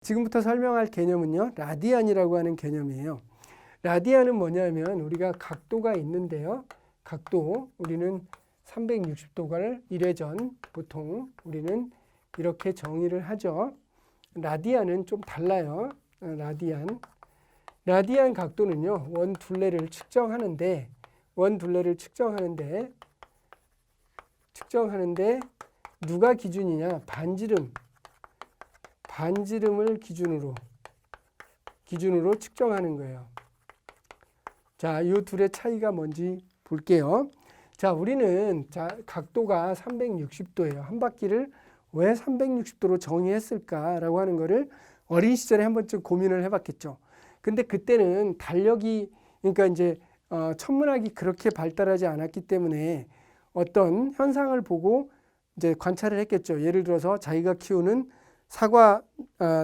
지금부터 설명할 개념은요, 라디안이라고 하는 개념이에요. 라디안은 뭐냐면 우리가 각도가 있는데요. 각도, 우리는 360도를 1회전 보통 우리는 이렇게 정의를 하죠. 라디안은 좀 달라요. 라디안 각도는요, 원 둘레를 측정하는데 누가 기준이냐? 반지름을 기준으로 측정하는 거예요. 자, 이 둘의 차이가 뭔지 볼게요. 자, 우리는 각도가 360도예요. 한 바퀴를 왜 360도로 정의했을까라고 하는 거를 어린 시절에 한 번쯤 고민을 해봤겠죠. 근데 그때는 달력이, 그러니까 이제 천문학이 그렇게 발달하지 않았기 때문에 어떤 현상을 보고 이제 관찰을 했겠죠. 예를 들어서 자기가 키우는 사과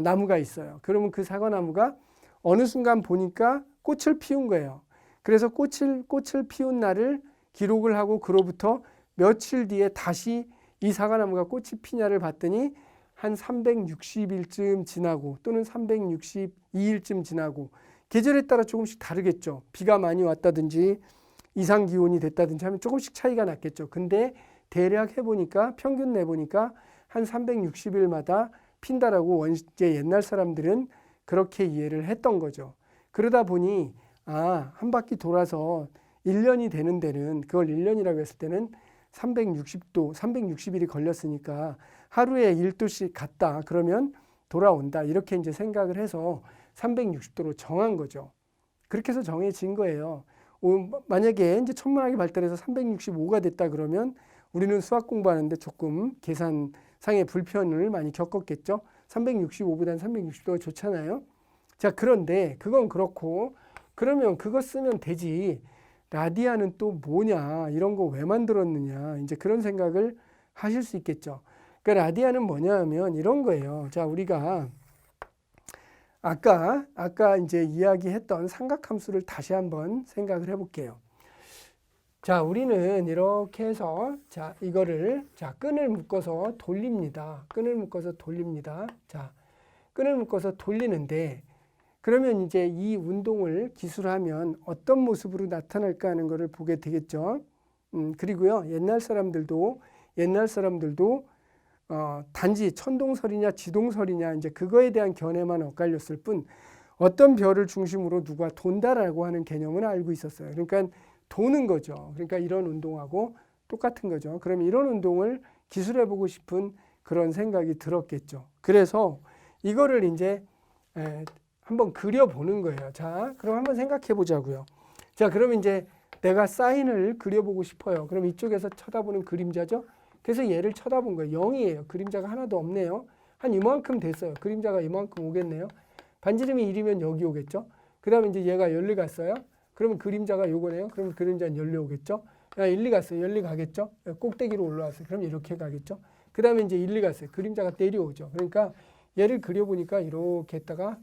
나무가 있어요. 그러면 그 사과 나무가 어느 순간 보니까 꽃을 피운 거예요. 그래서 꽃을 피운 날을 기록을 하고 그로부터 며칠 뒤에 다시 이 사과나무가 꽃이 피냐를 봤더니 한 360일쯤 지나고 또는 362일쯤 지나고 계절에 따라 조금씩 다르겠죠. 비가 많이 왔다든지 이상 기온이 됐다든지 하면 조금씩 차이가 났겠죠. 근데 대략 해보니까 평균 내보니까 한 360일마다 핀다라고 이제 옛날 사람들은 그렇게 이해를 했던 거죠. 그러다 보니 한 바퀴 돌아서 1년이 되는 데는 그걸 1년이라고 했을 때는 360일이 걸렸으니까 하루에 1도씩 갔다 그러면 돌아온다 이렇게 이제 생각을 해서 360도로 정한 거죠. 그렇게 해서 정해진 거예요. 만약에 이제 천문학이 발달해서 365가 됐다 그러면 우리는 수학 공부하는데 조금 계산상의 불편을 많이 겪었겠죠. 365보다는 360도가 좋잖아요. 자, 그런데 그건 그렇고 그러면 그거 쓰면 되지. 라디안은 또 뭐냐, 이런 거 왜 만들었느냐, 이제 그런 생각을 하실 수 있겠죠. 그러니까 라디안은 뭐냐 하면 이런 거예요. 자, 우리가 아까 이제 이야기했던 삼각함수를 다시 한번 생각을 해볼게요. 자, 우리는 이렇게 해서 이거를 끈을 묶어서 돌립니다. 자, 끈을 묶어서 돌리는데 그러면 이제 이 운동을 기술하면 어떤 모습으로 나타날까 하는 것을 보게 되겠죠. 그리고요, 옛날 사람들도 단지 천동설이냐 지동설이냐 이제 그거에 대한 견해만 엇갈렸을 뿐 어떤 별을 중심으로 누가 돈다라고 하는 개념은 알고 있었어요. 그러니까 도는 거죠. 그러니까 이런 운동하고 똑같은 거죠. 그럼 이런 운동을 기술해보고 싶은 그런 생각이 들었겠죠. 그래서 이거를 이제 한번 그려보는 거예요. 자, 그럼 한번 생각해 보자고요. 자, 그러면 이제 내가 사인을 그려보고 싶어요. 그럼 이쪽에서 쳐다보는 그림자죠. 그래서 얘를 쳐다본 거예요. 0이에요. 그림자가 하나도 없네요. 한 이만큼 됐어요. 그림자가 이만큼 오겠네요. 반지름이 1이면 여기 오겠죠. 그 다음에 이제 얘가 열리 갔어요. 그러면 그림자가 요거네요. 그러면 그림자는 열리 오겠죠. 1, 2 갔어요. 열리 가겠죠. 꼭대기로 올라왔어요. 그럼 이렇게 가겠죠. 그 다음에 이제 1, 2 갔어요. 그림자가 내려오죠. 그러니까 얘를 그려보니까 이렇게 했다가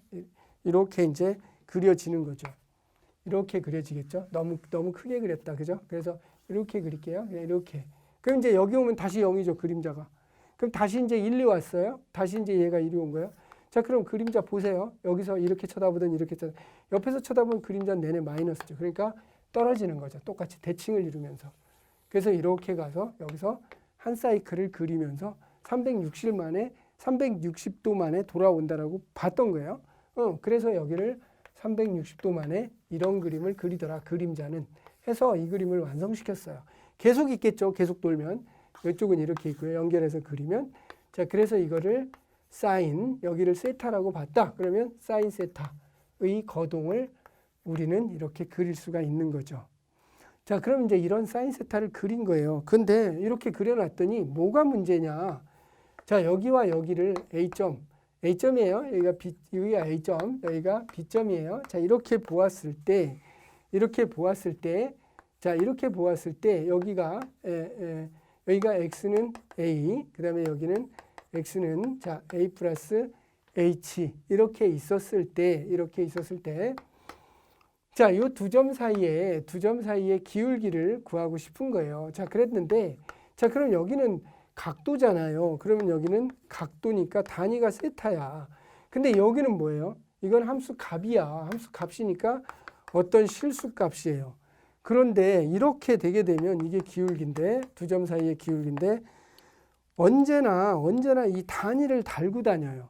이렇게 이제 그려지는 거죠. 이렇게 그려지겠죠. 너무 크게 그렸다. 그죠? 그래서 이렇게 그릴게요. 그냥 이렇게. 그럼 이제 여기 오면 다시 0이죠. 그림자가. 그럼 다시 이제 1, 2 왔어요. 다시 이제 얘가 이리 온 거예요. 자, 그럼 그림자 보세요. 여기서 이렇게 쳐다보든 이렇게 옆에서 쳐다보면 그림자는 내내 마이너스죠. 그러니까 떨어지는 거죠. 똑같이 대칭을 이루면서. 그래서 이렇게 가서 여기서 한 사이클을 그리면서 360도 만에 돌아온다라고 봤던 거예요. 그래서 여기를 360도 만에 이런 그림을 그리더라. 그림자는 해서 이 그림을 완성시켰어요. 계속 있겠죠. 계속 돌면. 이쪽은 이렇게 있고요. 연결해서 그리면. 자, 그래서 이거를 사인, 여기를 세타라고 봤다. 그러면 사인 세타의 거동을 우리는 이렇게 그릴 수가 있는 거죠. 자, 그럼 이제 이런 사인 세타를 그린 거예요. 근데 이렇게 그려놨더니 뭐가 문제냐. 자, 여기와 여기를 A점이에요. 여기가 A점, 여기가 B점이에요. 자, 이렇게 보았을 때 여기가 X는 A, 그 다음에 여기는 X는 A 플러스 H 이렇게 있었을 때 자, 이 두 점 사이에 기울기를 구하고 싶은 거예요. 자, 그랬는데 자, 그럼 여기는 각도잖아요. 그러면 여기는 각도니까 단위가 세타야. 근데 여기는 뭐예요? 이건 함수 값이야. 함수 값이니까 어떤 실수 값이에요. 그런데 이렇게 되게 되면 이게 기울기인데, 두 점 사이의 기울기인데 언제나 이 단위를 달고 다녀요.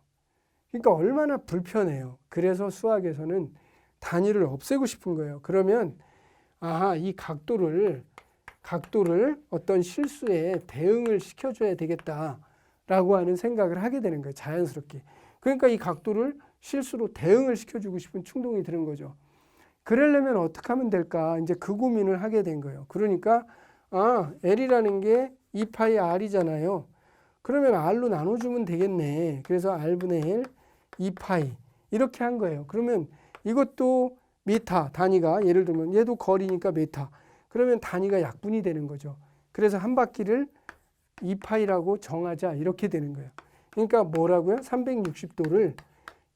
그러니까 얼마나 불편해요. 그래서 수학에서는 단위를 없애고 싶은 거예요. 그러면 아하, 이 각도를 어떤 실수에 대응을 시켜줘야 되겠다라고 하는 생각을 하게 되는 거예요. 자연스럽게. 그러니까 이 각도를 실수로 대응을 시켜주고 싶은 충동이 드는 거죠. 그러려면 어떻게 하면 될까? 이제 그 고민을 하게 된 거예요. 그러니까 L이라는 게 2파이 R이잖아요. 그러면 R로 나눠주면 되겠네. 그래서 R분의 L 2파이 이렇게 한 거예요. 그러면 이것도 미터 단위가 예를 들면 얘도 거리니까 미터. 그러면 단위가 약분이 되는 거죠. 그래서 한 바퀴를 2파이라고 정하자 이렇게 되는 거예요. 그러니까 뭐라고요? 360도를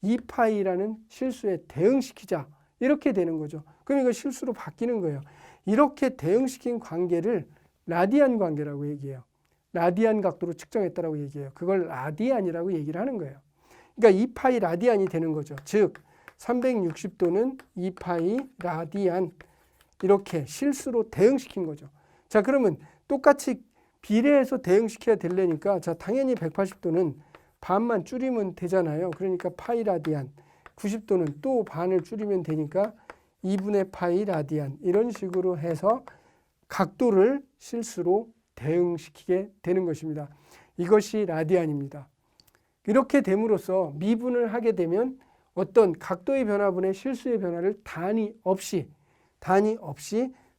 2파이라는 실수에 대응시키자 이렇게 되는 거죠. 그럼 이거 실수로 바뀌는 거예요. 이렇게 대응시킨 관계를 라디안 관계라고 얘기해요. 라디안 각도로 측정했다라고 얘기해요. 그걸 라디안이라고 얘기를 하는 거예요. 그러니까 2파이 라디안이 되는 거죠. 즉 360도는 2파이 라디안 이렇게 실수로 대응시킨 거죠. 자, 그러면 똑같이 비례해서 대응시켜야 되려니까 자, 당연히 180도는 반만 줄이면 되잖아요. 그러니까 파이 라디안. 90도는 또 반을 줄이면 되니까 2분의 파이 라디안. 이런 식으로 해서 각도를 실수로 대응시키게 되는 것입니다. 이것이 라디안입니다. 이렇게 됨으로써 미분을 하게 되면 어떤 각도의 변화분의 실수의 변화를 단위 없이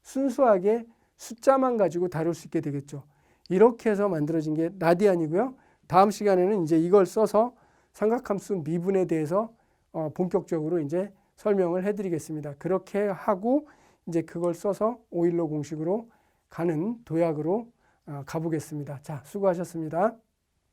순수하게 숫자만 가지고 다룰 수 있게 되겠죠. 이렇게 해서 만들어진 게 라디안이고요. 다음 시간에는 이제 이걸 써서 삼각함수 미분에 대해서 본격적으로 이제 설명을 해드리겠습니다. 그렇게 하고 이제 그걸 써서 오일러 공식으로 가는 도약으로 가보겠습니다. 자, 수고하셨습니다.